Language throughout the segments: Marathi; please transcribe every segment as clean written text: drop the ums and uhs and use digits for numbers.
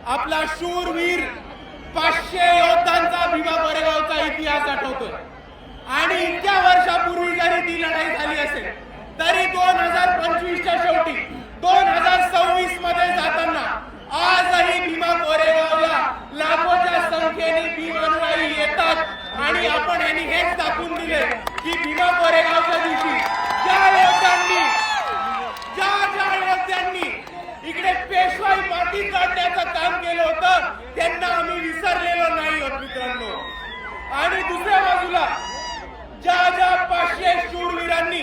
आपला शूरवीर 500 योद्धांचा भीमा कोरेगावचा इतिहास आठवतोय आणि इतक्या वर्षापूर्वी जरी ती लढाई झाली असेल तरी 2025च्या शेवटी 2026 मध्ये जाताना आजही भीमा कोरेगावला लाखोच्या संख्येने भीम अनुयायी येतात आणि आपण यांनी हेच दाखवून दिले की भीमा कोरेगावच्या दिवशी ज्या योद्ध्यांनी इकडे पेशवाई माती काढण्याचं काम केलं होतं त्यांना आम्ही विसरलेलो नाही आहोत मित्रांनो। आणि दुसऱ्या बाजूला ज्या 500 शूरवीरांनी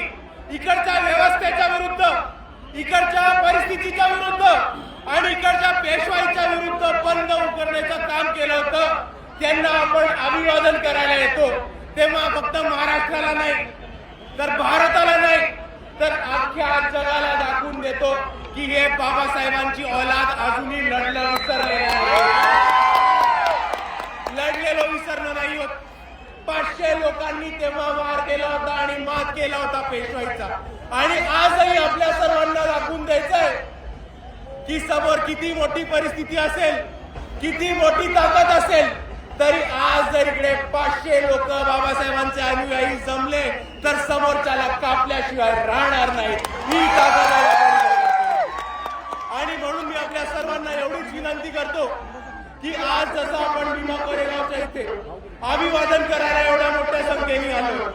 इकडच्या व्यवस्थेच्या विरुद्ध, इकडच्या परिस्थितीच्या विरुद्ध आणि इकडच्या पेशवाईच्या विरुद्ध बंद उकरण्याचं काम केलं होतं त्यांना आपण अभिवादन करायला येतो तेव्हा फक्त महाराष्ट्राला नाही तर भारताला नाही तर अख्ख्या जगाला दाखवून देतो की हे बाबासाहेबांची औलाद अजूनही लढलेलो विसरलो नाही होत। 500 लोकांनी तेव्हा वार केला होता आणि मात केला होता पेशवाईचा आणि आजही आपल्या सर्वांना दाखवून द्यायचंय की समोर किती मोठी परिस्थिती असेल, किती मोठी ताकद असेल तरी आज जर इकडे 500 लोक बाबासाहेबांचे अनुयायी जमले तर समोरच्याला कापल्याशिवाय राहणार नाही ही ताकद आहे। आणि म्हणून मी आपल्या सर्वांना एवढीच विनंती करतो की आज जसं आपण भीमा कोरेगावच्या इथे अभिवादन करायला एवढ्या मोठ्या संख्येने आलो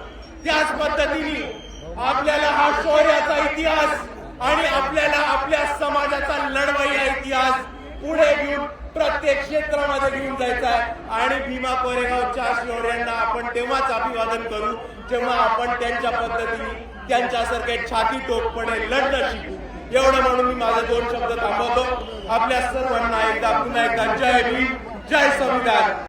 त्याच पद्धतीने आपल्याला हा शौर्याचा इतिहास आणि आपल्याला आपल्या समाजाचा लढवय्या इतिहास पुढे घेऊन प्रत्येक क्षेत्रामध्ये घेऊन जायचा आहे आणि भीमा कोरेगावच्या शौर्यांना आपण तेव्हाच अभिवादन करू जेव्हा आपण त्यांच्या पद्धतीने त्यांच्यासारखे छाती टोकपणे लढणं शिकू। एवढं म्हणून मी माझे 2 शब्द थांबवतो। आपल्या सर्वांना एकदा पुन्हा एकदा जय भीम, जय संविधान।